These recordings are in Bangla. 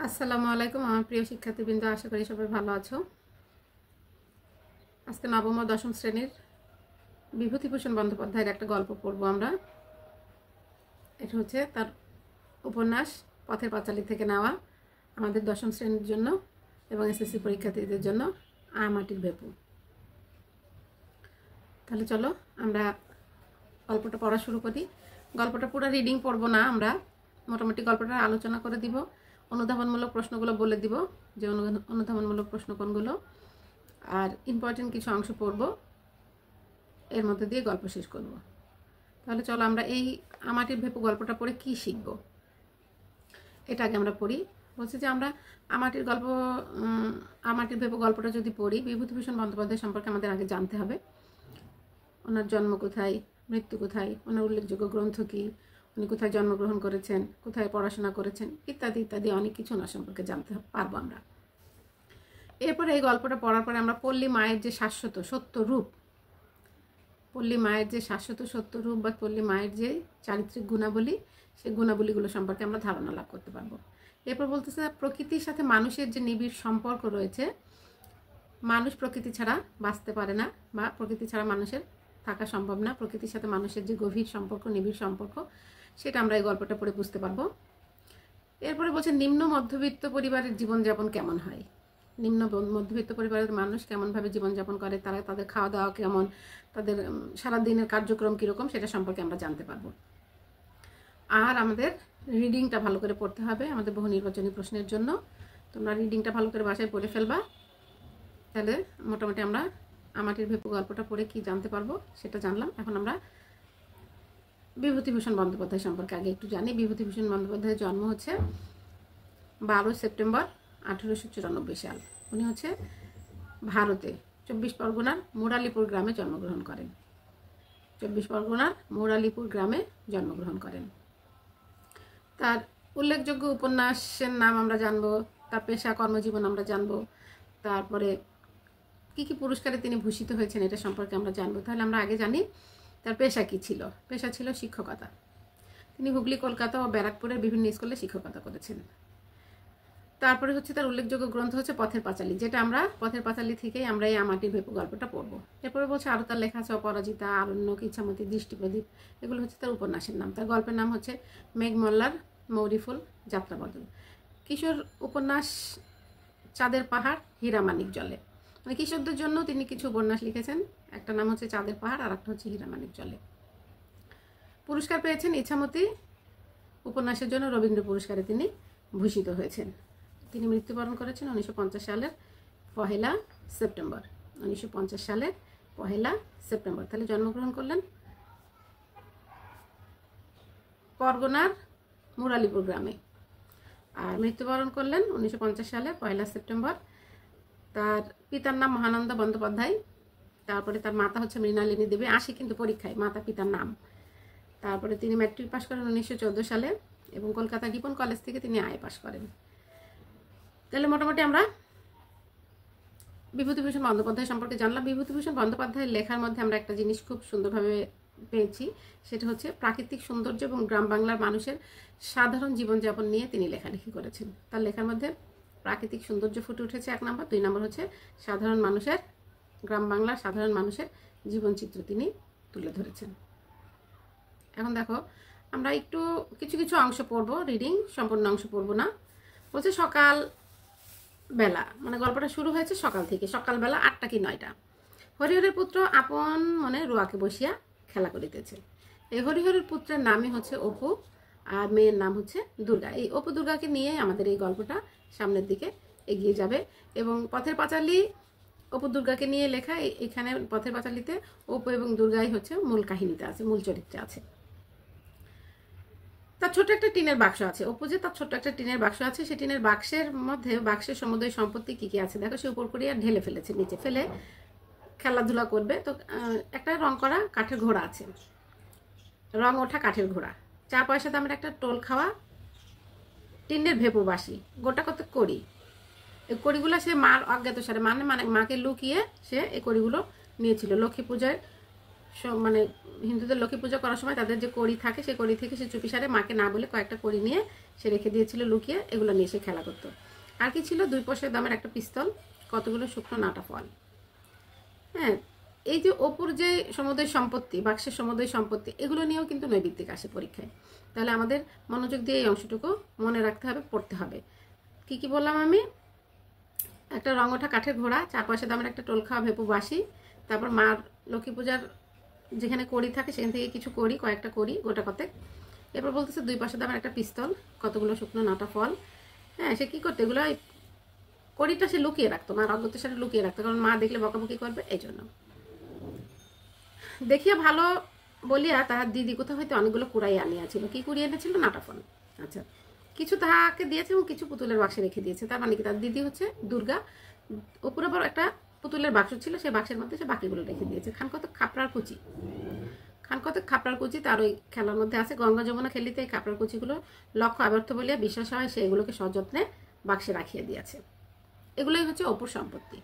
আসসালামু আলাইকুম আমার প্রিয় শিক্ষার্থীবৃন্দ, আশা করি সবাই ভালো আছো। আজকে নবম ও দশম শ্রেণীর বিভূতিভূষণ বন্দ্যোপাধ্যায়ের একটা গল্প পড়বো আমরা। এটা হচ্ছে তার উপন্যাস পথের পাঁচালী থেকে নেওয়া, আমাদের দশম শ্রেণীর জন্য এবং এসএসসি পরীক্ষার্থীদের জন্য মাটির ভেপু। তাহলে চলো আমরা গল্পটা পড়া শুরু করি। গল্পটা পুরো রিডিং পড়বো না, আমরা মোটামুটি গল্পটা আলোচনা করে দিব, অনুধাবনমূলক প্রশ্নগুলো বলে দিব যে অনুধাবনমূলক প্রশ্ন কোনগুলো, আর ইম্পর্টেন্ট কিছু অংশ পড়ব, এর মধ্যে দিয়ে গল্প শেষ করব। তাহলে চলো আমরা এই মাটির ভেপু গল্পটা পড়ে কি শিখব এটা আগে আমরা পড়ি। বলছি যে আমরা মাটির ভেপু গল্পটা যদি পড়ি, বিভূতিভূষণ বন্দ্যোপাধ্যায় সম্পর্কে আমাদের আগে জানতে হবে। ওনার জন্ম কোথায়, মৃত্যু কোথায়, ওনার উল্লেখযোগ্য গ্রন্থ কী, উনি কোথায় জন্মগ্রহণ করেছেন, কোথায় পড়াশোনা করেছেন, ইত্যাদি ইত্যাদি অনেক কিছু ওনার সম্পর্কে জানতে পারবো আমরা। এরপরে এই গল্পটা পড়ার পরে আমরা পল্লী মায়ের যে শাশ্বত সত্য রূপ, পল্লী মায়ের যে শাশ্বত সত্য রূপ বা পল্লী মায়ের যে চারিত্রিক গুণাবলী, সেই গুণাবলীগুলো সম্পর্কে আমরা ধারণা লাভ করতে পারবো। এরপর বলতেছে প্রকৃতির সাথে মানুষের যে নিবিড় সম্পর্ক রয়েছে, মানুষ প্রকৃতি ছাড়া বাঁচতে পারে না বা প্রকৃতি ছাড়া মানুষের থাকা সম্ভব না। প্রকৃতির সাথে মানুষের যে গভীর সম্পর্ক, নিবিড় সম্পর্ক, সেটা আমরা এই গল্পটা পড়ে বুঝতে পারবো। এরপরে বলছে নিম্ন মধ্যবিত্ত পরিবারের জীবনযাপন কেমন হয়, নিম্ন মধ্যবিত্ত পরিবারের মানুষ কেমনভাবে জীবনযাপন করে, তাদের খাওয়া দাওয়া কেমন, তাদের সারাদিনের কার্যক্রম কীরকম, সেটা সম্পর্কে আমরা জানতে পারবো। আর আমাদের রিডিংটা ভালো করে পড়তে হবে আমাদের বহু নির্বাচনী প্রশ্নের জন্য। তোমরা রিডিংটা ভালো করে বাসায় পড়ে ফেলবা, তাহলে মোটামুটি আমরা মাটির ভেপু গল্পটা পড়ে কি জানতে পারবো সেটা জানলাম। এখন আমরা বিভূতিভূষণ বন্দ্যোপাধ্যায় সম্পর্কে আগে একটু জানি। বিভূতিভূষণ বন্দ্যোপাধ্যায়ের জন্ম হচ্ছে 12 সেপ্টেম্বর 1894 সাল। উনি হচ্ছে ভারতে 24 পরগনার মুরালিপুর গ্রামে জন্মগ্রহণ করেন। 24 পরগনার মুরালিপুর গ্রামে জন্মগ্রহণ করেন। তার উল্লেখযোগ্য উপন্যাসের নাম আমরা জানবো, তার পেশা কর্মজীবন আমরা জানবো, তারপরে কি কি পুরস্কারে তিনি ভূষিত হয়েছেন এটা সম্পর্কে আমরা জানবো। তাহলে আমরা আগে জানি তার পেশা কি ছিল। পেশা ছিল শিক্ষকতা। তিনি হুগলি, কলকাতা ও ব্যারাকপুরের বিভিন্ন স্কুলে শিক্ষকতা করেছেন। তারপরে হচ্ছে তার উল্লেখযোগ্য গ্রন্থ হচ্ছে পথের পাঁচালী, যেটা আমরা পথের পাঁচালী থেকেই আমরা এই মাটির ভেপু গল্পটা পড়বো। এরপরে বলছে আরও তার লেখা আছে অপরাজিতা, আরণ্যক, ইচ্ছামতি, দৃষ্টিপ্রদীপ, এগুলো হচ্ছে তার উপন্যাসের নাম। তার গল্পের নাম হচ্ছে মেঘমল্লার মৌরিফুল যাত্রাবদল। কিশোর উপন্যাস চাঁদের পাহাড়, হীরামানিক জলে, মানে কিশোরদের জন্য তিনি কিছু উপন্যাস লিখেছেন। একটা নাম হচ্ছে চাঁদের পাহাড় আর একটা হচ্ছে হীরামানিক জলে। পুরস্কার পেয়েছেন ইচ্ছামতি উপন্যাসের জন্য রবীন্দ্র পুরস্কারে তিনি ভূষিত হয়েছেন। তিনি মৃত্যুবরণ করেছেন 1950 সালের 1 সেপ্টেম্বর। 1950 সালের 1 সেপ্টেম্বর। তাহলে জন্মগ্রহণ করলেন পরগনার মুরালিপুর গ্রামে আর মৃত্যুবরণ করলেন 1950 সালের 1 সেপ্টেম্বর। তার পিতার নাম মহানন্দ বন্দ্যোপাধ্যায়, তারপরে তার মাতা হচ্ছে মৃণালিনী দেবী। আসে কিন্তু পরীক্ষায় মাতা পিতার নাম। তারপরে তিনি ম্যাট্রিক পাশ করেন 1914 সালে এবং কলকাতা রিপন কলেজ থেকে তিনি আইএ পাশ করেন। তাহলে মোটামুটি আমরা বিভূতিভূষণ বন্দ্যোপাধ্যায় সম্পর্কে জানলাম। বিভূতিভূষণ বন্দ্যোপাধ্যায়ের লেখার মধ্যে আমরা একটা জিনিস খুব সুন্দরভাবে পেয়েছি, সেটা হচ্ছে প্রাকৃতিক সৌন্দর্য এবং গ্রাম বাংলার মানুষের সাধারণ জীবনযাপন নিয়ে তিনি লেখালেখি করেছেন। তার লেখার মধ্যে প্রাকৃতিক সৌন্দর্য ফুটে উঠেছে 1 নম্বর, 2 নম্বর হচ্ছে সাধারণ মানুষের, গ্রাম বাংলার সাধারণ মানুষের জীবনচিত্র তিনি তুলে ধরেছেন। এখন দেখো আমরা একটু কিছু কিছু অংশ পড়বো, রিডিং সম্পূর্ণ অংশ পড়বো না। বলছে সকাল বেলা, মানে গল্পটা শুরু হয়েছে সকাল থেকে, সকালবেলা 8টা কি 9টা। হরিহরের পুত্র আপন মনে রুয়াকে বসিয়া খেলা করিতেছে। এই হরিহরের পুত্রের নামই হচ্ছে অপু আর মেয়ের নাম হচ্ছে দুর্গা। এই অপু দুর্গাকে নিয়ে আমাদের এই গল্পটা সামনের দিকে এগিয়ে যাবে এবং পথের পাঁচালী অপু দুর্গাকে নিয়ে লেখা। এখানে পথের পাঁচালীতে অপু এবং দুর্গাই হচ্ছে মূল কাহিনীতে আছে, মূল চরিত্রে আছে। তার ছোট্ট একটা টিনের বাক্স আছে, অপু যে তার ছোট্ট একটা টিনের বাক্স আছে, সেই টিনের বাক্সের মধ্যে বাক্সের সমুদয় সম্পত্তি কী কী আছে দেখো। সে উপর করিয়া ঢেলে ফেলেছে, নিচে ফেলে খেলাধুলা করবে। তো একটা রং করা কাঠের ঘোড়া আছে, রং ওঠা কাঠের ঘোড়া, 4 পয়সা দামের একটা টোল খাওয়া টিনের ভেপু বাসি, গোটা কত কড়ি। এই কড়িগুলো সে মার অজ্ঞাতসারে, মানে মাকে লুকিয়ে সে এই কড়িগুলো নিয়েছিল। লক্ষ্মী পূজায়, মানে হিন্দুদের লক্ষ্মী পূজা করার সময় তাদের যে কড়ি থাকে, সেই কড়ি থেকে সে চুপিসারে মাকে না বলে কয়েকটা কড়ি নিয়ে সে রেখে দিয়েছিল লুকিয়ে, এগুলো নিয়ে সে খেলা করতো। আর কি ছিল, 2 পয়সা দামের একটা পিস্তল, কতগুলো শুকনো নাটা ফল। হ্যাঁ, এই যে অপুর যে সমুদয় সম্পত্তি, বাক্সের সমুদয় সম্পত্তি, এগুলো নিয়েও কিন্তু নৈবিত্তিক আসে পরীক্ষায়। তাহলে আমাদের মনোযোগ দিয়ে এই অংশটুকু মনে রাখতে হবে, পড়তে হবে। কি কি বললাম আমি? একটা রঙোঠা কাঠের ঘোড়া, 4 পয়সা দামের একটা টোল খাওয়া ভেপু বাসি, তারপর মার লক্ষ্মী পূজার যেখানে কড়ি থাকে সেখান থেকে কিছু কড়ি, কয়েকটা কড়ি, গোটা কতেক। এরপর বলতেছে 2 পয়সা দামের একটা পিস্তল, কতগুলো শুকনো নাটা ফল। হ্যাঁ, সে কী করতো, এগুলো কড়িটা সে লুকিয়ে রাখতো, মার অজ্ঞতার সাথে লুকিয়ে রাখতো, কারণ মা দেখলে বকাবকি করবে, এই জন্য। দেখিয়া ভালো বলিয়া তাহার দিদি কোথাও হয়তো অনেকগুলো কুড়াই আনিয়াছিল। কি কুড়িয়ে এনেছিল? নাটা ফল। আচ্ছা, কিছু তাহাকে দিয়েছে এবং কিছু পুতুলের বাক্সে রেখে দিয়েছে। তার মানে কি, তার দিদি হচ্ছে দুর্গা, উপরে বড় একটা পুতুলের বাক্স ছিল, সেই বাক্সের মধ্যে সে বাকিগুলো রেখে দিয়েছে। খানকতক খাপড়ার কুচি, খানকতক খাপড়ার কুচি তার ওই খেলার মধ্যে আছে। গঙ্গা যমুনা খেলিতে এই খাপড়ার কুচিগুলো লক্ষ্য আবর্থ বলিয়া বিশ্বাস হয়, সে এগুলোকে সযত্নে বাক্সে রাখিয়ে দিয়েছে। এগুলোই হচ্ছে অপুর সম্পত্তি,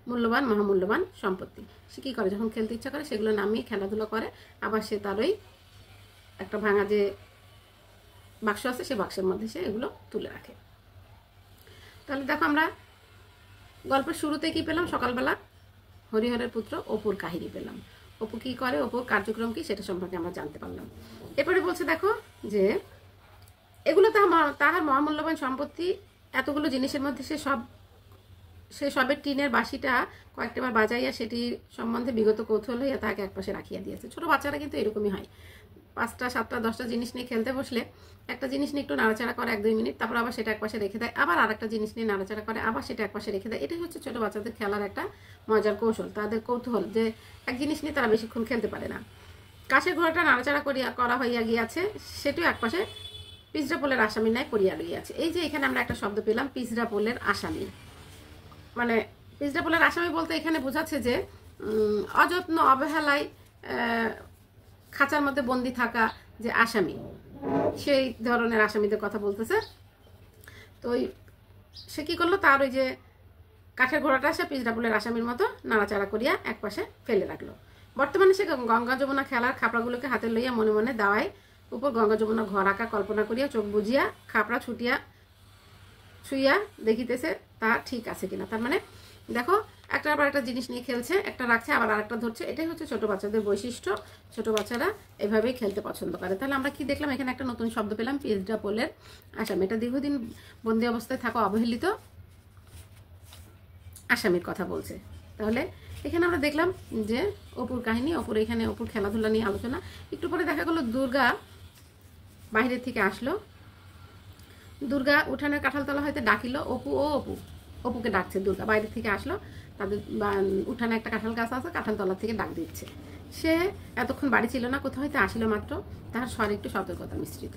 মূল্যবান মহামূল্যবান সম্পত্তি। সে কী করে, যখন খেলতে ইচ্ছা করে সেগুলো নামিয়ে খেলাধুলো করে, আবার সে তার ওই একটা ভাঙা যে বাক্স আছে সে বাক্সের মধ্যে সে এগুলো তুলে রাখে। তাহলে দেখো, আমরা গল্পের শুরুতে কি পেলাম? সকালবেলা হরিহরের পুত্র অপুর কাহিনী পেলাম। অপু কী করে, অপুর কার্যক্রম কি, সেটা সম্পর্কে আমরা জানতে পারলাম। এরপরে বলছে দেখো যে এগুলো তাহার মহামূল্যবান সম্পত্তি, এতগুলো জিনিসের মধ্যে সে সবের টিনের বাসিটা কয়েকটাবার বাজাইয়া সেটি সম্বন্ধে বিগত কৌতূহল হইয়া তাকে একপাশে রাখিয়া দিয়েছে। ছোট বাচ্চারা কিন্তু এরকমই হয়, 5টা 7টা 10টা জিনিস নিয়ে খেলতে বসলে একটা জিনিস নিয়ে একটু নাড়াচাড়া করে 1-2 মিনিট, তারপর আবার সেটা একপাশে রেখে দেয়, আবার আরেকটা জিনিস নিয়ে নাড়াচাড়া করে, আবার সেটা একপাশে রেখে দেয়। এটাই হচ্ছে ছোট বাচ্চাদের খেলার একটা মজার কৌশল, তাদের কৌতূহল, যে এক জিনিস নিয়ে তারা বেশিক্ষণ খেলতে পারে না। কাশের ঘোড়াটা নাড়াচাড়া করা হইয়া গিয়াছে, সেটিও একপাশে পিঁজরা পোলের আসামি ন্যায় পড়িয়া লইয়াছে। এই যে এখানে আমরা একটা শব্দ পেলাম, পিঁজরা পোলের আসামি। মানে পিঁজরা পোলের আসামি বলতে এখানে বোঝাচ্ছে যে অযত্ন অবহেলায় খাঁচার মধ্যে বন্দি থাকা যে আসামি, সেই ধরনের আসামিদের কথা বলতেছে। তো সে কী করলো, তার ওই যে কাঠের ঘোড়াটা সে পিঁজরা পোলের আসামির মতো নাড়াচাড়া করিয়া একপাশে ফেলে রাখলো। বর্তমানে সে গঙ্গা যমুনা খেলার খাপড়াগুলোকে হাতে লইয়া মনে মনে দাওয়ায় উপর গঙ্গা যমুনা ঘর আঁকা কল্পনা করিয়া চোখ বুঝিয়া খাপড়া ছুইয়া দেখিতেছে তা ঠিক আছে কিনা। তার মানে দেখো, একটার পর একটা জিনিস নিয়ে খেলছে, একটা রাখছে আবার আরেকটা ধরছে। এটাই হচ্ছে ছোট বাচ্চাদের বৈশিষ্ট্য, ছোট বাচ্চারা এভাবেই খেলতে পছন্দ করে। তাহলে আমরা কি দেখলাম, এখানে একটা নতুন শব্দ পেলাম, পিঁজরা পোলের আসামি। এটা দীর্ঘদিন বন্দি অবস্থায় থাকা অবহেলিত আসামির কথা বলছে। তাহলে এখানে আমরা দেখলাম যে অপুর কাহিনী, অপুর খেলাধুলা নিয়ে আলোচনা। একটু পরে দেখা গেল দুর্গা বাইরের থেকে আসলো, দুর্গা উঠানের কাঁঠালতলা হয়তো ডাকিল, অপুকে ডাকছে। দুর্গা বাইরে থেকে আসলো, তাদের উঠানে একটা কাঁঠাল গাছ আছে, কাঁঠালতলা থেকে ডাক দিচ্ছে। সে এতক্ষণ বাড়ি ছিল না, কোথাও হয়তো আসিল মাত্র, তার স্বরে একটু সতর্কতা মিশ্রিত।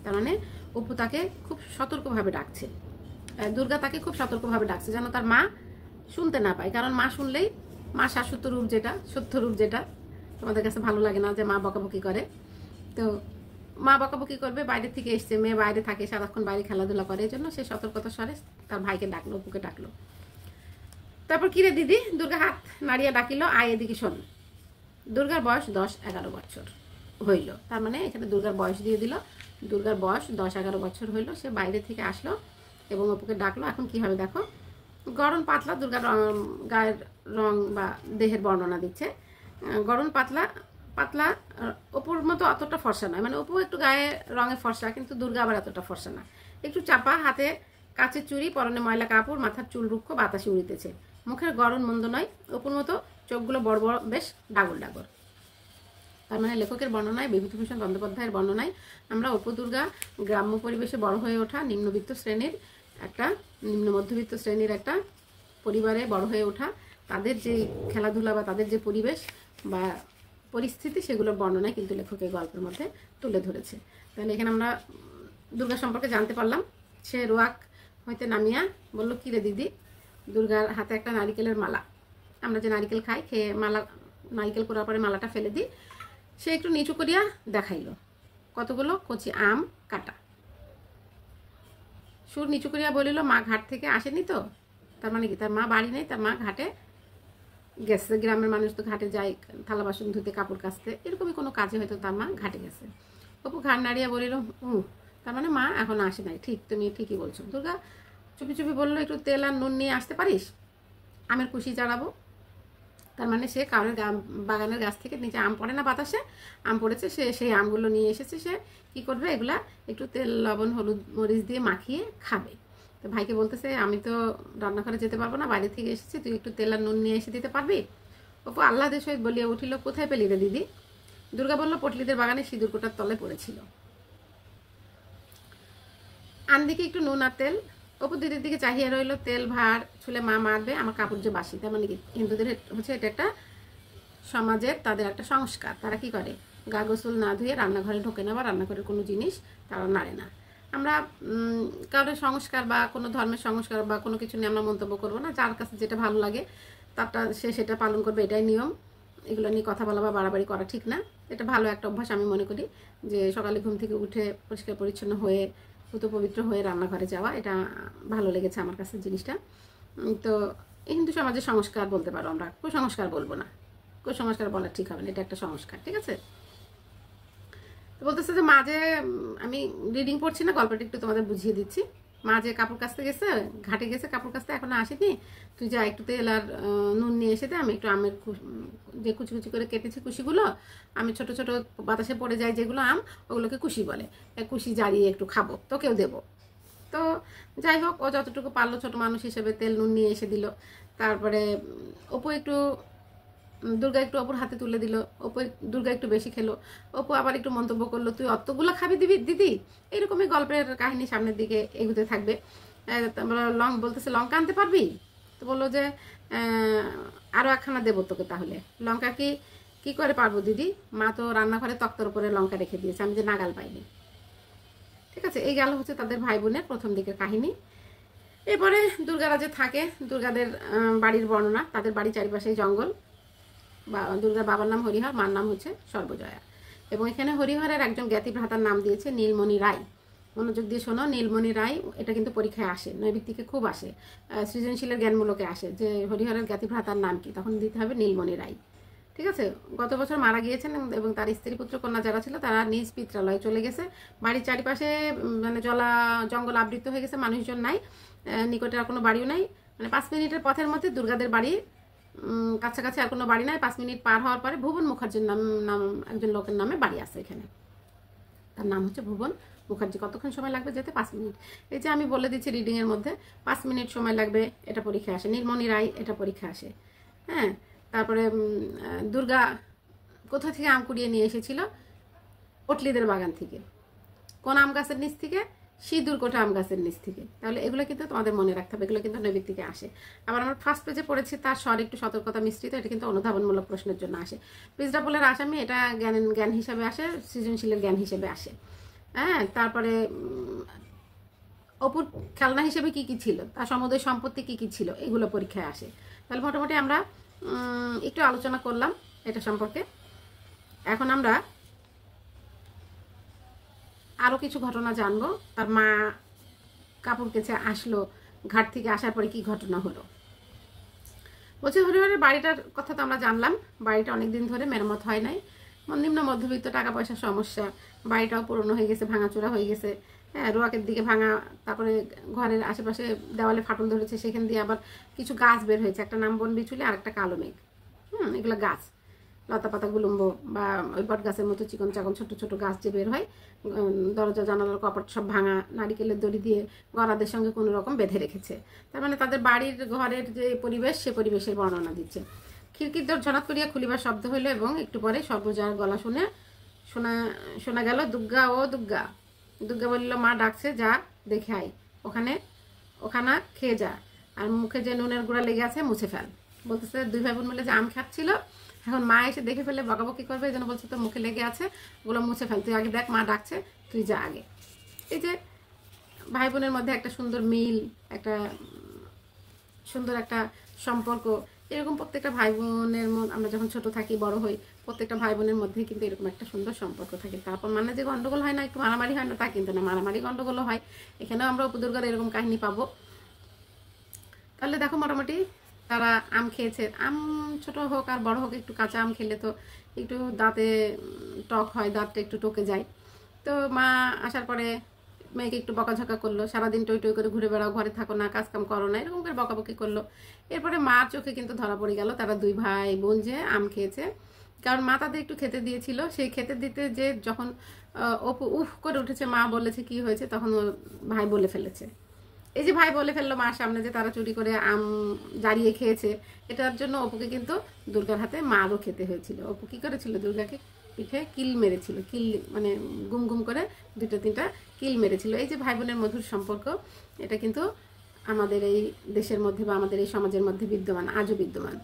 তার মানে অপু তাকে খুব সতর্কভাবে ডাকছে, দুর্গা তাকে খুব সতর্কভাবে ডাকছে, যেন তার মা শুনতে না পায়। কারণ মা শুনলেই, মা শাশ্বত রূপ যেটা, সত্য রূপ যেটা, তোমাদের কাছে ভালো লাগে না যে মা বকাবকি করে। তো মা বকাবকি করবে, বাইরে থেকে এসছে, মেয়ে বাইরে থাকে, সারাক্ষণ বাইরে খেলাধুলা করে, এই জন্য সে সতর্কতার স্বরে তার ভাইকে ডাকলো, অপুকে ডাকলো। তারপর কিরে দিদি, দুর্গা হাত নাড়িয়া ডাকিল, আয় এদিকে শোন। দুর্গার বয়স 10-11 বছর হইল। তার মানে এখানে দুর্গার বয়স দিয়ে দিল, দুর্গার বয়স 10-11 বছর হইল। সে বাইরে থেকে আসলো এবং অপুকে ডাকলো। এখন কি হবে দেখো, গরম পাতলা, দুর্গার গায়ের রং বা দেহের বর্ণনা দিচ্ছে। গরম পাতলা, অপুর মতো অতটা ফর্সা নয়, মানে অপু একটু গায়ে রঙে ফর্সা, কিন্তু দুর্গা আবার এতটা ফর্সা না। একটু চাপা, হাতে কাচের চুড়ি, পরনে ময়লা কাপড়, মাথার চুল রুক্ষ, বাতাসে উড়িতেছে। মুখের গড়ন মন্দ নয়, অপুর মতো চোখগুলো বড় বড়, বেশ ডাগর ডাগর। তার মানে লেখকের বর্ণনায়, বিভূতিভূষণ বন্দ্যোপাধ্যায়ের বর্ণনায় আমরা অপু দুর্গা গ্রাম্য পরিবেশে বড় হয়ে ওঠা, নিম্ন মধ্যবিত্ত শ্রেণীর একটা পরিবারে বড় হয়ে ওঠা, তাদের যে খেলাধুলা বা তাদের যে পরিবেশ বা পরিস্থিতি, সেগুলোর বর্ণনায় কিন্তু লেখক এই গল্পের মধ্যে তুলে ধরেছে। তাহলে এখানে আমরা দুর্গা সম্পর্কে জানতে পারলাম। সে রোয়াক হইতে নামিয়া বলল, কিরে দিদি, দুর্গার হাতে একটা নারিকেলের মালা, আমরা যে নারিকেল খাই, খেয়ে নারিকেল করার পরে মালাটা ফেলে দিই। সে একটু নিচু করিয়া দেখাইল, কতগুলো কচি আম কাটা। সুর নিচু করিয়া বলিল, মা ঘাট থেকে আসেনি তো? তার মানে কি, তার মা বাড়ি নেই, তার মা ঘাটে গেছে। গ্রামের মানুষ তো ঘাটে যায় থালা বাসন ধুতে, কাপড় কাচতে, এরকমই কোনো কাজে হয়তো তার মা ঘাটে গেছে। অপু ঘাড় নাড়িয়া বলিল, তার মানে মা এখন আসে নাই। ঠিক, তুমি ঠিকই বলছো। দুর্গা চুপি চুপি বললো, একটু তেল আর নুন নিয়ে আসতে পারিস, আমের কুশি চালাবো। তার মানে সে কারোর বাগানের গাছ থেকে নিচে আম পড়ে না বাতাসে, আম পড়েছে, সে সেই আমগুলো নিয়ে এসেছে। সে কি করবে, এগুলা একটু তেল লবণ হলুদ মরিচ দিয়ে মাখিয়ে খাবে। তো ভাইকে বলতেছে, আমি তো রান্নাঘরে যেতে পারবো না, বাইরে থেকে এসেছি, তুই একটু তেল আর নুন নিয়ে এসে দিতে পারবি? অপু আহ্লাদের সহিত বলিয়া উঠিল, কোথায় পেলি রে দিদি? দুর্গা বলল, পটলিদের বাগানে সিঁদুর কোটার তলে পড়েছিল। আনদিকে একটু নুন আর তেল। অপু দিদির দিকে চাহিয়ে রইল। তেল ভার ছুলে মা মারবে, আমার কাপড় যে বাসি। তার মানে কি, হিন্দুদের হচ্ছে এটা একটা সমাজের তাদের একটা সংস্কার। তারা কি করে, গা গোসল না ধুয়ে রান্নাঘরে ঢোকে না, বা রান্নাঘরের কোনো জিনিস তারা নাড়ে না। আমরা কারোর সংস্কার বা কোনো ধর্মের সংস্কার বা কোনো কিছু নিয়ে আমরা মন্তব্য করবো না। যার কাছে যেটা ভালো লাগে তারটা সে সেটা পালন করবে, এটাই নিয়ম। এগুলো নিয়ে কথা বলা বা বাড়াবাড়ি করা ঠিক না। এটা ভালো একটা অভ্যাস আমি মনে করি, যে সকালে ঘুম থেকে উঠে পরিষ্কার পরিচ্ছন্ন হয়ে পুত পবিত্র হয়ে রান্নাঘরে যাওয়া, এটা ভালো লেগেছে আমার কাছে জিনিসটা। তো হিন্দু সমাজের সংস্কার বলতে পারো, আমরা কুসংস্কার বলবো না। কুসংস্কার বলা ঠিক হবে না, এটা একটা সংস্কার, ঠিক আছে? তো বলতেছে যে মাঝে আমি রিডিং পড়ছি না, গল্পটা একটু তোমাদের বুঝিয়ে দিচ্ছি। মা যে কাপড় কাচতে গেছে, ঘাটে গেছে কাপড় কাচতে, এখনো আসেনি, তুই যা একটু তেল আর নুন নিয়ে এসে দে, আমি একটু আমের যে কুচি কুচি করে কেটেছি কুশিগুলো, আমি ছোট ছোট বাতাসে পড়ে যায় যেগুলো আম, ওগুলোকে কুশি বলে, কুশি জারিয়ে একটু খাবো, তোকেও দেবো। তো যাই হোক, ও যতটুকু পারলো ছোট মানুষ হিসেবে তেল নুন নিয়ে এসে দিল। তারপরে অপু একটু, দুর্গা একটু অপুর হাতে তুলে দিল। দুর্গা একটু বেশি খেলো। অপু আবার একটু মন্তব্য করলো, তুই অতগুলো খাবি দিদি? এরকমই গল্পের কাহিনী সামনের দিকে এগুতে থাকবে। বলতেছে, লঙ্কা আনতে পারবি? তো বললো যে আরও একখানা দেবো তোকে। তাহলে লঙ্কা কি করে পারবো দিদি? মা তো রান্নাঘরে তক্তার উপরে লঙ্কা রেখে দিয়েছে, আমি যে নাগাল পাইনি। ঠিক আছে, এই গেল হচ্ছে তাদের ভাই বোনের প্রথম দিকের কাহিনী। এরপরে দুর্গারা যে থাকে, দুর্গাদের বাড়ির বর্ণনা। তাদের বাড়ির চারিপাশেই জঙ্গল। দুর্গার বাবার নাম হরিহর, মার নাম হচ্ছে সর্বজয়া। এবং এখানে হরিহরের একজন জ্ঞাতি ভ্রাতার নাম দিয়েছে নীলমণি রায়। মনোযোগ দিয়ে শোনো, নীলমণি রায়, এটা কিন্তু পরীক্ষায় আসে, নৈবিত্তিকে খুব আসে, সৃজনশীলের জ্ঞানমূলকে আসে, যে হরিহরের জ্ঞাতি ভ্রাতার নাম কি, তখন দিতে হবে নীলমণি রায়। ঠিক আছে, গত বছর মারা গিয়েছেন, এবং তার স্ত্রী পুত্র কন্যা যারা ছিল তারা নিজ পিত্রালয়ে চলে গেছে। বাড়ির চারিপাশে মানে জঙ্গল আবৃত হয়ে গেছে, মানুষজন নাই, নিকটে আর কোনো বাড়িও নাই। মানে 5 মিনিটের পথের মধ্যে দুর্গাদের বাড়ি, কাছাকাছি আর কোনো বাড়ি নাই। 5 মিনিট পার হওয়ার পরে ভুবন মুখার্জির নাম একজন লোকের নামে বাড়ি আছে এখানে, তার নাম হচ্ছে ভুবন মুখার্জি। কতক্ষণ সময় লাগবে যেতে? 5 মিনিট। এই যে আমি বলে দিচ্ছি রিডিংয়ের মধ্যে 5 মিনিট সময় লাগবে, এটা পরীক্ষা আসে। নীলমণি রায়, এটা পরীক্ষা আসে। হ্যাঁ, তারপরে দুর্গা কোথা থেকে আম কুড়িয়ে নিয়ে এসেছিল? পটলিদের বাগান থেকে। কোন আম গাছের নিচ থেকে? সিঁদুর কোটা আম গাছের নিচ থেকে। তাহলে এগুলো কিন্তু তোমাদের মনে রাখতে হবে, এগুলো কিন্তু নৈবিত থেকে আসে। আবার আমরা ফার্স্ট পেজে পড়েছি, তার স্বর একটু সতর্কতা মিশ্রিত, এটা কিন্তু অনুধাবনমূলক প্রশ্নের জন্য আসে। পিজডাবলের আসামি, এটা জ্ঞান হিসাবে আসে, সৃজনশীলের জ্ঞান হিসেবে আসে। হ্যাঁ, তারপরে অপুর খেলনা হিসেবে কি কি ছিল, তার সমুদয় সম্পত্তি কি কি ছিল, এগুলো পরীক্ষায় আসে। তাহলে মোটামুটি আমরা একটু আলোচনা করলাম এটা সম্পর্কে। এখন আমরা আরও কিছু ঘটনা জানবো। তার মা কাপড় কেচে আসলো, ঘাট থেকে আসার পরে কি ঘটনা হলো। বলছে হরিহরের বাড়িটার কথা তো আমরা জানলাম, বাড়িটা অনেকদিন ধরে মেরামত হয় নাই, নিম্ন মধ্যবিত্ত, টাকা পয়সার সমস্যা, বাড়িটাও পুরনো হয়ে গেছে, ভাঙাচোরা হয়ে গেছে। হ্যাঁ, রোয়াকের দিকে ভাঙা, তারপরে ঘরের আশেপাশে দেওয়ালে ফাটল ধরেছে, সেখান দিয়ে আবার কিছু গাছ বের হয়েছে, একটা নাম বন বিচুলি আর একটা কালো মেঘ। এগুলো গাছ, লতা পাতা গুলম্ব বা ওই বট গাছের মতো চিকন চাকন ছোট ছোট গাছ যে বের হয়, দরজা জানালার কপাট সব ভাঙা, নারিকেলের দড়ি দিয়ে গড়াদের সঙ্গে কোনো রকম বেঁধে রেখেছে। তার মানে তাদের বাড়ির ঘরের যে পরিবেশ, সে পরিবেশের বর্ণনা দিচ্ছে। খিড়কির দর ঝনাত করিয়া খুলিবার শব্দ হইল, এবং একটু পরে সর্বজয়ার গলা শোনা গেল, দুর্গা ও দুর্গা। দুর্গা বলল, মা ডাকছে, যা দেখে আয়, ওখানা খেয়ে যা, আর মুখে যে নুনের গুঁড়া লেগে আছে মুছে ফেল। বলতেছে 2 ভাই বোন মিলে যে আম খাচ্ছিল, এখন মা এসে দেখে ফেলে বকাবকি করবে, এই জন্য বলছে তো মুখে লেগে আছে, ওগুলো মুছে ফেল, তুই আগে দেখ, মা ডাকছে, তুই যা আগে। এই যে ভাই বোনের মধ্যে একটা সুন্দর মিল, একটা সুন্দর একটা সম্পর্ক, এরকম প্রত্যেকটা ভাই বোনের আমরা যখন ছোট থাকি, বড় হই, প্রত্যেকটা ভাই বোনের মধ্যে কিন্তু এরকম একটা সুন্দর সম্পর্ক থাকে। তারপর মানে যে গন্ডগোল হয় না, একটু মারামারি হয় না, তা কিন্তু না, মারামারি গন্ডগোলও হয়। এখানেও আমরা উপদুর্গার এরকম কাহিনী পাবো। তাহলে দেখো, মোটামুটি তারা আম খেয়েছে। আম ছোট হোক আর বড় হোক, একটু কাঁচা আম খেলে তো একটু দাঁতে টক হয়, দাঁতটা একটু টকে যায়। তো মা আসার পরে মেয়েকে একটু বকাঝকা করলো, সারাদিন টই টই করে ঘুরে বেড়াও, ঘরে থাকো না, কাজকাম করো না, এরকম করে বকাবকি করলো। এরপরে মার চোখে কিন্তু ধরা পড়ে গেল তারা দুই ভাই বোন যে আম খেয়েছে, কারণ মা তাদের একটু খেতে দিয়েছিল। সেই খেতে দিতে যে যখন অপু উফ করে উঠেছে, মা বলেছে কি হয়েছে, তখন ভাই বলে ফেলেছে। এই যে ভাই বলে ফেললো মার সামনে যে তারা চুরি করে আম জারিয়ে খেয়েছে, এটার জন্য অপুকে কিন্তু দুর্গার হাতে মারও খেতে হয়েছিল। অপু কী করেছিল, দুর্গাকে পিঠে কিল মেরেছিল, কিল মানে গুম গুম করে 2-3টা কিল মেরেছিল। এই যে ভাই বোনের মধুর সম্পর্ক, এটা কিন্তু আমাদের এই দেশের মধ্যে বা আমাদের এই সমাজের মধ্যে বিদ্যমান, আজও বিদ্যমান।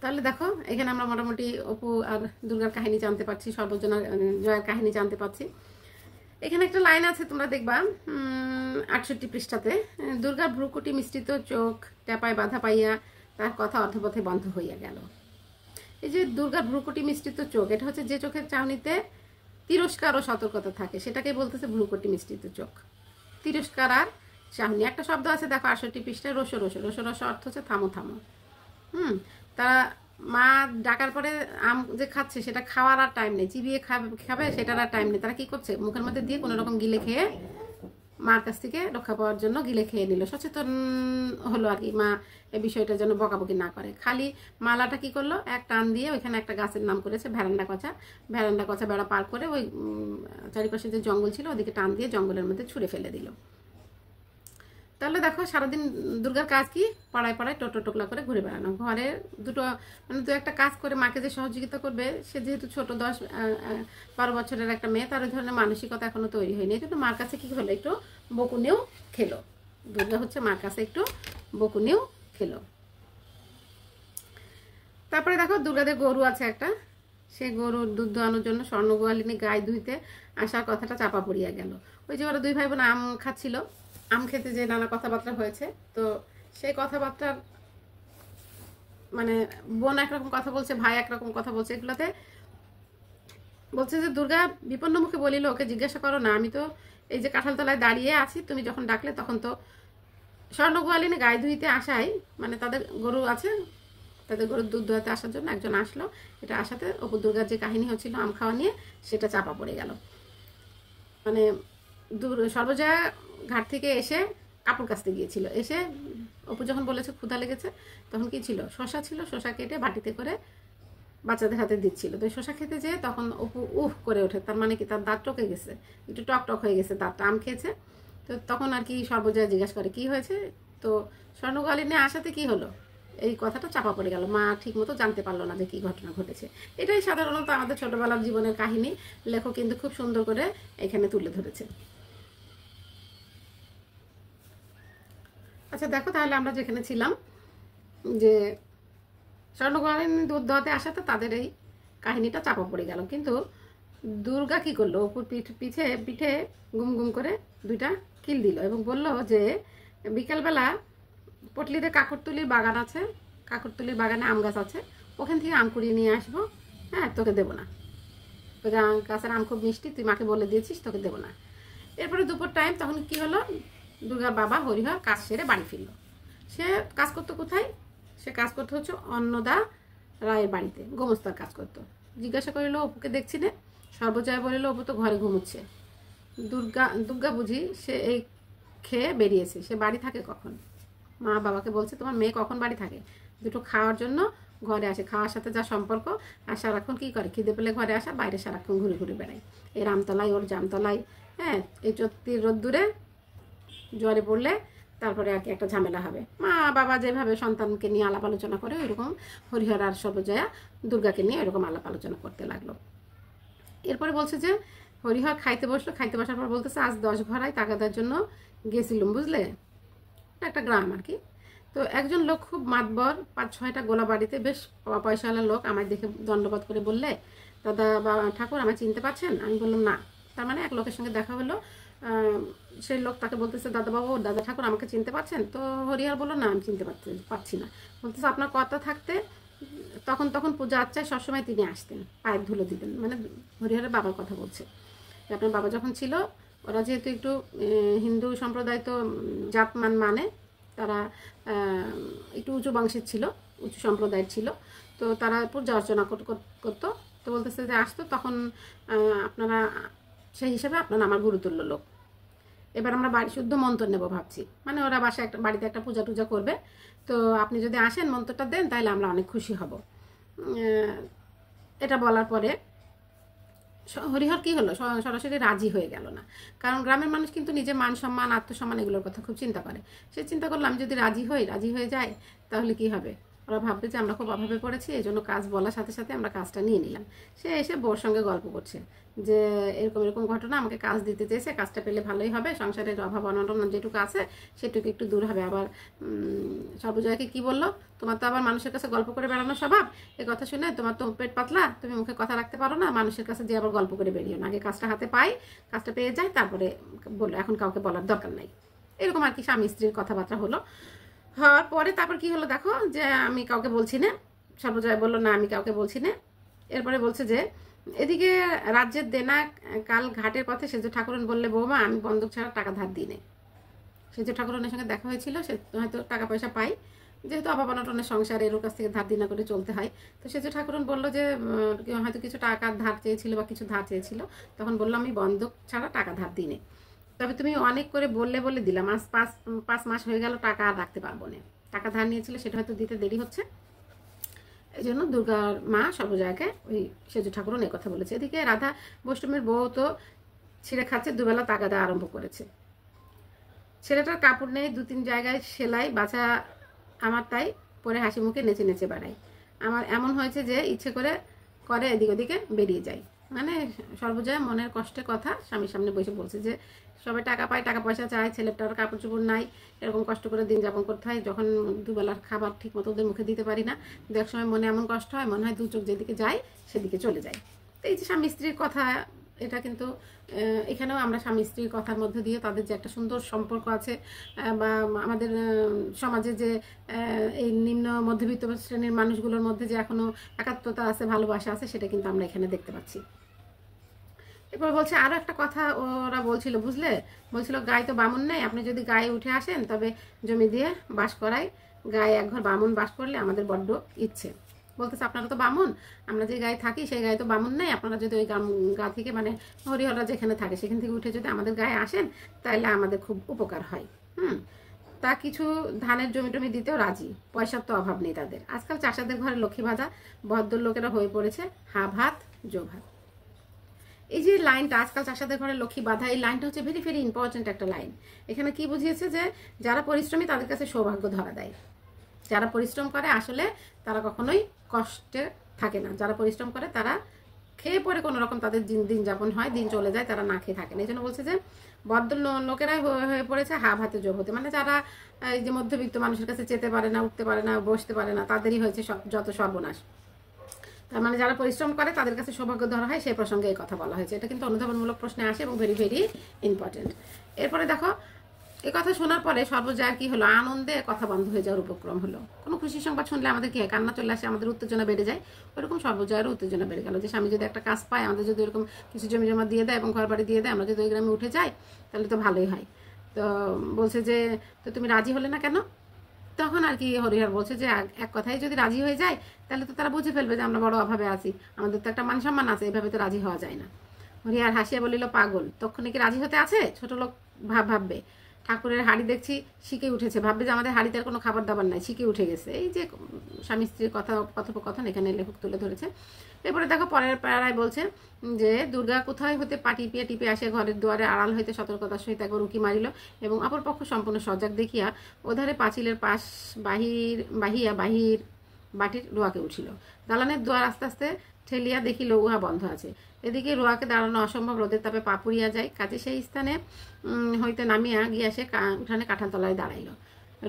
তাহলে দেখো এখানে আমরা মোটামুটি অপু আর দুর্গার কাহিনী জানতে পারছি, সর্বজনা জয়ের কাহিনী জানতে পারছি। এখানে একটা লাইন আছে তোমরা দেখবা 68 পৃষ্ঠাতে, দুর্গা ভ্রুকুটি মিশ্রিত চোখ টেপায় বাধা পাইয়া তার কথা অর্ধপথে বন্ধ হইয়া গেল। এই যে দুর্গার ভ্রুকুটি মিশ্রিত চোখ, এটা হচ্ছে যে চোখের চাহনিতে তিরস্কার ও সতর্কতা থাকে, সেটাকে বলতেছে ভ্রুকুটি মিশ্রিত চোখ। তিরস্কার আর চাহনি, একটা শব্দ আছে দেখো 68 পৃষ্ঠায়, রসো রসো, রসো রসো অর্থ হচ্ছে থামো থামো। তারা মা ডাকার পরে আম যে খাচ্ছে সেটা খাওয়ার আর টাইম নেই, চিবিয়ে খাবে সেটার আর টাইম নেই। তারা কি করছে, মুখের মধ্যে দিয়ে কোনো রকম গিলে খেয়ে মার কাছ থেকে রক্ষা পাওয়ার জন্য গিলে খেয়ে নিল, সচেতন হলো আর কি, মা এই বিষয়টার জন্য বকাবকি না করে। খালি মালাটা কি করলো, এক টান দিয়ে ওইখানে একটা গাছের নাম করেছে ভ্যারান্ডা কচা, ভ্যারান্ডা কচা বেড়া পার করে ওই চারিপাশে যে জঙ্গল ছিল ওদিকে টান দিয়ে জঙ্গলের মধ্যে ছুঁড়ে ফেলে দিল। তাহলে দেখো সারাদিন দুর্গার কাজ কি, পাড়ায় পাড়ায় টোটো টোকলা করে ঘুরে বেড়ানো, ঘরে দুটো মানে দু একটা কাজ করে মাকে যে সহযোগিতা করবে, সে যেহেতু ছোট 10-12 বছরের একটা মেয়ে, তার ওই ধরনের মানসিকতা এখনো তৈরি হয়নি। কিন্তু মার কাছে কি হলো, একটু বকুনিও খেলো, দুর্গা হচ্ছে মার কাছে একটু বকুনিও খেলো। তারপরে দেখো দুর্গাদের গরু আছে একটা, সে গরুর দুধ দোয়ানোর জন্য স্বর্ণগোয়ালিনী গায়ে ধুইতে আসার কথাটা চাপা পড়িয়া গেল। ওই যে ওরা দুই ভাই বোন আম খাচ্ছিল, আম খেতে যে নানা কথাবার্তা হয়েছে, তো সেই কথাবার্তার মানে বোন একরকম কথা বলছে, ভাই একরকম কথা বলছে, এগুলোতে বলছে যে দুর্গা বিপন্ন মুখে বলিল, ওকে জিজ্ঞাসা করো না, আমি তো এই যে কাঁঠালতলায় দাঁড়িয়ে আছি, তুমি যখন ডাকলে তখন তো স্বর্ণগোয়ালিনী গায়ে ধুইতে আসাই, মানে তাদের গরু আছে, তাদের গরুর দুধ দোয়াতে আসার জন্য একজন আসলো, এটা আসাতে অপু দুর্গার যে কাহিনী হচ্ছিল আম খাওয়া নিয়ে, সেটা চাপা পড়ে গেল। মানে সর্বজয়া ঘাট থেকে এসে কাপড় কাচতে গিয়েছিল, এসে অপু যখন বলেছে ক্ষুধা লেগেছে, তখন কি ছিল, শশা ছিল, শশা কেটে বাটিতে করে বাচ্চাদের হাতে দিচ্ছিল। তো শশা খেতে যেয়ে তখন অপু উফ করে ওঠে, তার মানে কি তার দাঁত টকে গেছে, একটু টক টক হয়ে গেছে, দাঁতটা আম খেয়েছে। তো তখন আর কি সর্বজয়া জিজ্ঞাসা করে কি হয়েছে, তো স্বর্ণগোয়ালিনী আসাতে কি হলো, এই কথাটা চাপা পড়ে গেল, মা ঠিক মতো জানতে পারলো না যে কি ঘটনা ঘটেছে। এটাই সাধারণত আমাদের ছোটবেলার জীবনের কাহিনী, লেখক কিন্তু খুব সুন্দর করে এখানে তুলে ধরেছে। আচ্ছা দেখো তাহলে আমরা যেখানে ছিলাম, যে স্বর্ণগোয়ালিনী দুধ দোয়াতে আসাতে তাদের এই কাহিনীটা চাপা পড়ে গেল। কিন্তু দুর্গা কি করলো, অপুর পিঠে গুম গুম করে 2টা কিল দিল এবং বলল যে বিকেলবেলা পটলিতে কাকরতুলির বাগান আছে, কাকরতুলির বাগানে আম গাছ আছে, ওখান থেকে আম কুড়িয়ে নিয়ে আসবো, হ্যাঁ তোকে দেবো না, ওই গাছের আম খুব মিষ্টি, তুই মাকে বলে দিয়েছিস, তোকে দেবো না। এরপরে দুপুর টাইম, তখন কি হলো, দুর্গার বাবা হরিহর কাজ সেরে বাড়ি ফিরল। সে কাজ করতো কোথায়, সে কাজ করতে হচ্ছে অন্নদা রায়ের বাড়িতে, গোমস্তার কাজ করতো। জিজ্ঞাসা করিল অপুকে দেখছি না, সর্বজয়া বলিল অপু তো ঘরে ঘুমোচ্ছে। দুর্গা বুঝি সে এই খেয়ে বেরিয়েছে, সে বাড়ি থাকে কখন, মা বাবাকে বলছে তোমার মেয়ে কখন বাড়ি থাকে, দুটো খাওয়ার জন্য ঘরে আসে, খাওয়ার সাথে যা সম্পর্ক, আর সারাক্ষণ কী করে, খিদে পেলে ঘরে আসা, বাইরে সারাক্ষণ ঘুরে ঘুরে বেড়ায়, এই রামতলায় ওর জামতলায়, হ্যাঁ এই 34 রোদ্দুরে জ্বরে পড়লে তারপরে আর কি একটা ঝামেলা হবে। মা বাবা যেভাবে সন্তানকে নিয়ে আলাপ আলোচনা করে, ওইরকম হরিহর আর সর্বজয়া দুর্গাকে নিয়ে এরকম আলাপ আলোচনা করতে লাগলো। এরপরে বলছে যে হরিহর খাইতে বসলো, খাইতে বসার পর বলতেছে আজ 10 ঘরায় তাগাদার জন্য গেছিলুম, বুঝলে, একটা গ্রাম আর কি। তো একজন লোক খুব মাতবর, 5-6টা গোলা বাড়িতে, বেশ পয়সাওয়ালা লোক, আমায় দেখে দণ্ডবোধ করে বললে দাদা বাবা ঠাকুর আমায় চিনতে পারছেন, আমি বললাম না। তার মানে এক লোকের সঙ্গে দেখা হলো, সেই লোক তাকে বলতেছে দাদা বাবু দাদা ঠাকুর আমাকে চিনতে পারছেন, তো হরিহর বললো না আমি চিনতে পারছি না। বলতেছে আপনার কথা থাকতে তখন তখন পূজা আচ্ছায় সবসময় তিনি আসতেন, পায়ের ধুলো দিতেন, মানে হরিহরের বাবার কথা বলছে। আপনার বাবা যখন ছিল, ওরা যেহেতু একটু হিন্দু সম্প্রদায়, তো জাতমান মানে তারা একটু উঁচু বংশের ছিল, উঁচু সম্প্রদায়ের ছিল, তো তারা পূজা অর্চনা করতো। তো বলতেছে যে আসতো, তখন আপনারা সেই হিসাবে আপনার আমার গুরুতুল্য লোক। এবার আমরা বাড়ি শুদ্ধ মন্ত্র নেব ভাবছি, মানে ওরা বাসায় বাড়িতে একটা পূজা টুজা করবে, তো আপনি যদি আসেন মন্ত্রটা দেন তাহলে আমরা অনেক খুশি হব। এটা বলার পরে হরিহর কি হলো, সরাসরি রাজি হয়ে গেল না, কারণ গ্রামের মানুষ কিন্তু নিজের মান সম্মান আত্মসম্মান এগুলোর কথা খুব চিন্তা করে। সে চিন্তা করলো আমি যদি রাজি হয়ে যায় তাহলে কি হবে, ওরা ভাববে যে আমরা খুব অভাবে পড়েছি, এই জন্য কাজ বলার সাথে সাথে আমরা কাজটা নিয়ে নিলাম। সে এসে বউর সঙ্গে গল্প করছে যে এরকম এরকম ঘটনা, আমাকে কাজ দিতে চেয়েছে, কাজটা পেলে ভালোই হবে, সংসারের অভাব অনটন যেটুকু আছে সেটুকু একটু দূর হবে। আবার সর্বজয়াকে কি বললো, তোমার তো আবার মানুষের কাছে গল্প করে বেড়ানো স্বভাব, এই কথা শুনে তোমার তো পেট পাতলা, তুমি মুখে কথা রাখতে পারো না, মানুষের কাছে যে আবার গল্প করে বেরিও না, আগে কাজটা হাতে পাই, কাজটা পেয়ে যায়, তারপরে বলো, এখন কাউকে বলার দরকার নাই। এরকম আর কি স্বামী স্ত্রীর কথাবার্তা হলো। হওয়ার পরে তারপর কি হলো দেখো, যে আমি কাউকে বলছি না, সর্বজয় বললো না আমি কাউকে বলছি না। এরপরে বলছে যে এদিকে রাজ্যের দেনা কাল ঘাটের পথে সেজ ঠাকুরন বললে বৌমা আমি বন্ধক ছাড়া টাকা ধার দিই না। সেজ ঠাকুরনের সঙ্গে দেখা হয়েছিল, সে হয়তো টাকা পয়সা পাই, যেহেতু অভাব অনটনের সংসার এর কাছ থেকে ধার দিনা করে চলতে হয়, তো সেজ ঠাকুরন বললো যে হয়তো কিছু টাকা ধার চেয়েছিল বা কিছু ধার চেয়েছিল, তখন বললো আমি বন্ধক ছাড়া টাকা ধার দিই না, তবে তুমি অনেক করে বলে দিলাম, আজ 5 মাস হয়ে গেল টাকা আর রাখতে পারবো না, টাকা ধার নিয়েছিল সেটা হয়তো দিতে দেরি হচ্ছে, এই জন্য দুর্গার মা সর্বজয়াকে ওই সেজু ঠাকুরন এই কথা বলেছে। এদিকে রাধা বৈষ্ণবের বউ তো ছিঁড়ে খাচ্ছে, দুবেলা তাগাদা আরম্ভ করেছে। ছেলেটার কাপড় নেই, 2-3 জায়গায় সেলাই বাছা, আমার তাই পরে হাসি মুখে নেচে নেচে বেড়াই, আমার এমন হয়েছে যে ইচ্ছে করে এদিক ওদিকে বেরিয়ে যায়। মানে সর্বজয়া মনের কষ্টের কথা স্বামীর সামনে বসে বলছে যে সবাই টাকা পায়, টাকা পয়সা চায়, ছেলেটার কাপড় চোপড় নাই, এরকম কষ্ট করে দিন যাপন করতে হয়, যখন দুবেলার খাবার ঠিক মতো ওদের মুখে দিতে পারি না, এক সময় মনে এমন কষ্ট হয়, মনে হয় 2 চোখ যেদিকে যায় সেদিকে চলে যায়। তো এই যে স্বামী স্ত্রীর কথা, এটা কিন্তু এখানেও আমরা স্বামী স্ত্রীর কথার মধ্যে দিয়ে তাদের যে একটা সুন্দর সম্পর্ক আছে, বা আমাদের সমাজে যে এই নিম্ন মধ্যবিত্ত শ্রেণীর মানুষগুলোর মধ্যে যে এখনো একাত্মতা আছে, ভালোবাসা আছে, সেটা কিন্তু আমরা এখানে দেখতে পাচ্ছি। এরপর বলছে আরো একটা কথা ওরা বলছিল, বুঝলে, বলছিল গায়ে তো বামুন নেই, আপনি যদি গায়ে উঠে আসেন তবে জমি দিয়ে বাস করাই, গায়ে এক ঘর বামুন বাস করলে আমাদের বড্ড ইচ্ছে। বলতেছে আপনারা তো বামুন, আমরা যে গায়ে থাকি সেই গায়ে তো বামুন নেই, আপনারা যদি ওই গা থেকে মানে হরিহররা যেখানে থাকে সেখান থেকে উঠে যদি আমাদের গায়ে আসেন তাহলে আমাদের খুব উপকার হয়। তা কিছু ধানের জমি টমি দিতেও রাজি, পয়সার তো অভাব নেই তাদের। আজকাল চাষাদের ঘরে লক্ষ্মী ভাজা ভদ্র লোকেরা হয়ে পড়েছে হা ভাত জো ভাত। এই যে লাইনটা, আজকাল চাষাদের ঘরে লক্ষ্মী বাধা, এই লাইনটা হচ্ছে ভেরি ভেরি ইম্পর্টেন্ট একটা লাইন। এখানে কি বুঝিয়েছে যে যারা পরিশ্রমী তাদের কাছে সৌভাগ্য ধরা দেয়, যারা পরিশ্রম করে আসলে তারা কখনোই কষ্টে থাকে না, যারা পরিশ্রম করে তারা খেয়ে পরে কোনো রকম তাদের দিন যাপন হয়, দিন চলে যায়, তারা না খেয়ে থাকে না। এই জন্য বলছে যে বদ্ধ লোকেরাই হয়ে পড়েছে হা ভাতে জোব হতে, মানে যারা এই যে মধ্যবিত্ত মানুষের কাছে যেতে পারে না, উঠতে পারে না, বসতে পারে না, তাদেরই হয়েছে যত সর্বনাশ। তার মানে যারা পরিশ্রম করে তাদের কাছে সৌভাগ্য ধরা হয়, সেই প্রসঙ্গে এই কথা বলা হয়েছে। এটা কিন্তু অনুধাবনমূলক প্রশ্নে আসে এবং ভেরি ভেরি ইম্পর্টেন্ট। এরপরে দেখো, এই কথা শোনার পরে সর্বজয়া কি হলো, আনন্দে কথা বন্ধ হয়ে যাওয়ার উপক্রম হলো। কোনো খুশি সংবাদ শুনলে আমাদের কি হয়, কান্না চলে আসে, আমাদের উত্তেজনা বেড়ে যায়, ওইরকম সর্বজয়ারও উত্তেজনা বেড়ে গেল যে স্বামী যদি একটা কাজ পায়, আমাদের যদি এরকম কিছু জমি জমা দিয়ে দেয় এবং ঘর বাড়ি দিয়ে দেয়, আমরা যদি ওই গ্রামে উঠে যাই তাহলে তো ভালোই হয়। তো বলছে যে তো তুমি রাজি হলে না কেন? তখন আর কি হরিহর বলছে যে এক কথায় যদি রাজি হয়ে যায় তাহলে তো তারা বুঝে ফেলবে যে আমরা বড় অভাবে আছি, আমাদের তো একটা মান সম্মান আছে, এভাবে তো রাজি হওয়া যায় না। হরিহর হাসিয়া বলিল পাগল, তখনই কি রাজি হতে আছে? ছোট লোক ভাববে ঠাকুরের হাড়ি দেখছি শিখে উঠেছে, ভাববে যে আমাদের হাড়িতে আর কোনো খাবার দাবার নাই, শিখে উঠে গেছে। এই যে স্বামী স্ত্রীর কথোপকথন এখানে লেখক তুলে ধরেছে। এরপরে দেখো পরের প্যারায় বলছে যে দুর্গা কোথায় হতে পা টিপিয়া আসে ঘরের দুয়ারে আড়াল হইতে সতর্কতার সহিত একবার উকি মারিল এবং অপরপক্ষ সম্পূর্ণ সজাগ দেখিয়া ওধারে পাঁচিলের পাশ বাহির বাটির রোয়াকে উঠিল। দালানের দুয়ার আস্তে আস্তে ঠেলিয়া দেখিল উহা বন্ধ আছে। এদিকে রোয়াকে দাঁড়ানো অসম্ভব, রোদের তাপে পা পুড়িয়া যায়, কাজে সেই স্থানে হইতে নামিয়া গিয়া সে উঠানে কাঁঠাল তলায় দাঁড়াইল।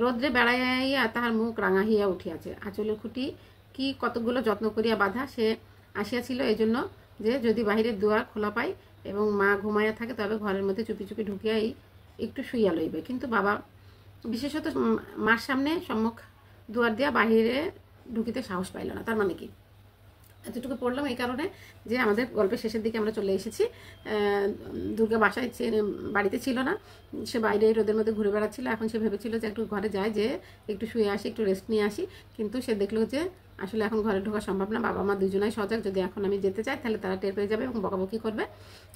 রোদ্রে বেড়াইয়া তাহার মুখ রাঙা হইয়া উঠিয়াছে, আঁচলের খুঁটি কি কতকগুলো যত্ন করিয়া বাঁধা, সে আসিয়াছিল এই জন্য যে যদি বাহিরের দুয়ার খোলা পায় এবং মা ঘুমাইয়া থাকে তবে ঘরের মধ্যে চুপি চুপি ঢুকিয়াই একটু শুইয়া লইবে, কিন্তু বাবা বিশেষত মার সামনে সম্মুখ দুয়ার দিয়া বাহিরে ঢুকিতে সাহস পাইল না। তার মানে কি, এতটুকু পড়লাম এই কারণে যে আমাদের গল্পের শেষের দিকে আমরা চলে এসেছি। দুর্গা বাড়িতে ছিল না, সে বাইরে রোদের মধ্যে ঘুরে বেড়াচ্ছিল। এখন সে ভেবেছিল যে একটু ঘরে যায়, যে একটু শুয়ে আসি, একটু রেস্ট নিয়ে আসি, কিন্তু সে দেখলো যে আসলে এখন ঘরে ঢোকা সম্ভব না, বাবা মা দুজনাই সজাগ, যদি এখন আমি যেতে চাই তাহলে তারা টের পেয়ে যাবে এবং বকাবকি করবে।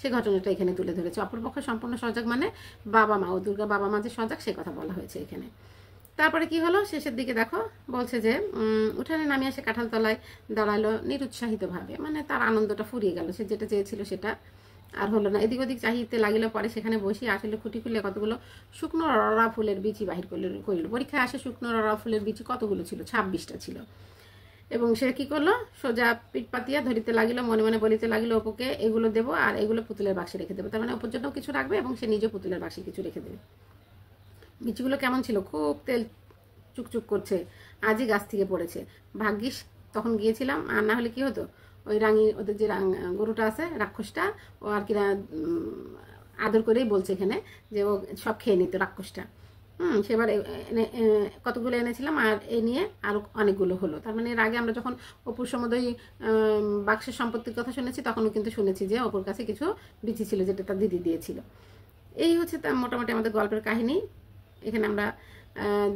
সে ঘটনাটা এখানে তুলে ধরেছে। অপরপক্ষে সম্পূর্ণ সজাগ মানে বাবা মা, ও দুর্গা বাবা মা যে সজাগ সে কথা বলা হয়েছে এখানে। তারপরে কি হলো, শেষের দিকে দেখো বলছে যে উঠানে নামিয়ে এসে কাঁঠাল তলায় দাঁড়ালো নিরুৎসাহিতভাবে, মানে তার আনন্দটা ফুরিয়ে গেল, সে যেটা চেয়েছিল সেটা আর হলো না। এদিক ওদিক চাহিতে লাগিল, পরে সেখানে বসে আসলে খুঁটি খুলে কতগুলো শুকনো রড়া ফুলের বিচি বাহির করিল। পরীক্ষায় আসে শুকনো রড়া ফুলের বিচি কতগুলো ছিল, 26টা ছিল। এবং সে কি করলো, সোজা পিঠ পাতিয়া ধরিতে লাগিল, মনে মনে বলিতে লাগিল অপুকে এগুলো দেবো আর এগুলো পুতুলের বাক্সে রেখে দেবো। তার মানে অপুর জন্য কিছু রাখবে এবং সে নিজে পুতুলের বাক্সে কিছু রেখে দেবে। বিচিগুলো কেমন ছিল, খুব তেল চুকচুক করছে, আজই গাছ থেকে পড়েছে। ভাগ্যিস তখন গিয়েছিলাম, আর না হলে কি হতো, ওই রাঙি ওদের যে গরুটা আছে রাক্ষসটা, ও আর কি আদর করেই বলছে এখানে যে ও সব খেয়ে নিত রাক্ষসটা। সেবার কতগুলো এনেছিলাম আর এ নিয়ে আরও অনেকগুলো হলো। তার মানে এর আগে আমরা যখন অপুর সমুদয় বাক্সের সম্পত্তির কথা শুনেছি তখনও কিন্তু শুনেছি যে অপুর কাছে কিছু বিচি ছিল যেটা তার দিদি দিয়েছিল। এই হচ্ছে মোটামুটি আমাদের গল্পের কাহিনী। এখানে আমরা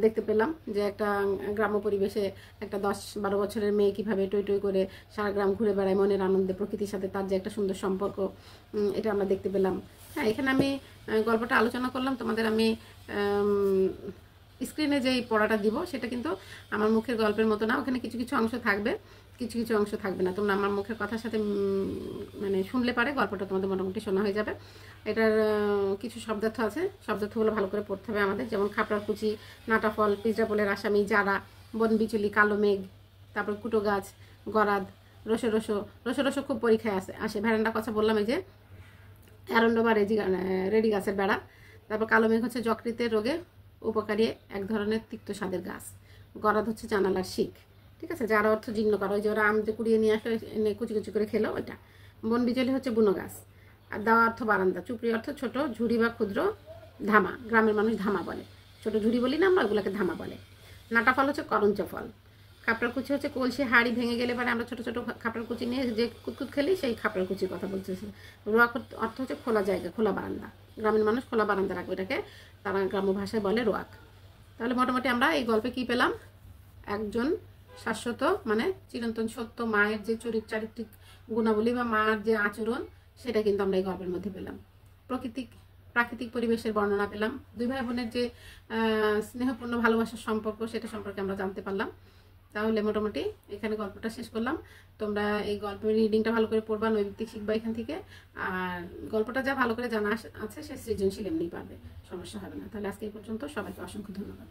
দেখতে পেলাম যে একটা গ্রাম্য পরিবেশে একটা 10-12 বছরের মেয়ে কীভাবে টই টই করে সারা গ্রাম ঘুরে বেড়ায় মনের আনন্দে, প্রকৃতির সাথে তার যে একটা সুন্দর সম্পর্ক, এটা আমরা দেখতে পেলাম। হ্যাঁ, এখানে আমি গল্পটা আলোচনা করলাম, তোমাদের আমি স্ক্রিনে যেই পড়াটা দিব সেটা কিন্তু আমার মুখের গল্পের মতো না, ওখানে কিছু কিছু অংশ থাকবে, কিছু কিছু অংশ থাকবে না। তোমরা আমার মুখের কথার সাথে মানে শুনলে পারে গল্পটা তোমাদের মোটামুটি শোনা হয়ে যাবে। এটার কিছু শব্দার্থ আছে, শব্দার্থগুলো ভালো করে পড়তে হবে আমাদের, যেমন খাপড়ার কুচি, নাটাফল, পিঁজরাপোলের আসামি, জারা, বনবিচুলি, কালো মেঘ, তারপর কুটো গাছ, গরাদ, রসো রসো। রসো রসো খুব পরীক্ষায় আসে। ভ্যারান্ডা কথা বললাম, এই যে অ্যারন্ডো বা রেডি গাছের বেড়া। তারপর কালো মেঘ হচ্ছে যকৃতের রোগে উপকারী এক ধরনের তিক্ত স্বাদের গাছ। গরাদ হচ্ছে জানালার শিক, ঠিক আছে, যার অর্থ জীর্ণ করা, ওই যে ওরা আম যে কুড়িয়ে নিয়ে আসলো এনে কুচি কুচি করে খেলো ওইটা। বনবিচুলি হচ্ছে বুনো গাছ। আর দাওয়া অর্থ বারান্দা। চুপড়ি অর্থ ছোট ঝুড়ি বা ক্ষুদ্র ধামা, গ্রামের মানুষ ধামা বলে, ছোট ঝুড়ি বলি না আমরা, ওগুলোকে ধামা বলে। নাটা ফল হচ্ছে করঞ্চ ফল। খাপড়ার কুচি হচ্ছে কলসি হাঁড়ি ভেঙে গেলে মানে আমরা ছোটো ছোটো খাপড়ার কুচি নিয়ে যে কুতকুত খেলি সেই খাপড়ার কুচির কথা বলতেছি। রোয়া অর্থ হচ্ছে খোলা জায়গা, খোলা বারান্দা, গ্রামের মানুষ খোলা বারান্দা রাখবে, এটাকে তারা গ্রাম্য ভাষায় বলে রোয়াক। তাহলে মোটামুটি আমরা এই গল্পে কী পেলাম, একজন শাশ্বত মানে চিরন্তন সত্য মায়ের যে চারিত্রিক গুণাবলী বা মায়ের যে আচরণ সেটা কিন্তু আমরা এই গল্পের মধ্যে পেলাম। প্রাকৃতিক পরিবেশের বর্ণনা পেলাম। দুই ভাই বোনের যে স্নেহপূর্ণ ভালোবাসার সম্পর্ক সেটা সম্পর্কে আমরা জানতে পারলাম। তাহলে মোটামুটি এখানে গল্পটা শেষ করলাম। তোমরা এই গল্পের রিডিংটা ভালো করে পড়বা, নৈবিত্তিক শিখবা এখান থেকে। আর গল্পটা যা ভালো করে জানা আছে সে সৃজনশীল এমনি পারবে, সমস্যা হবে না। তাহলে আজকে এই পর্যন্ত, সবাইকে অসংখ্য ধন্যবাদ।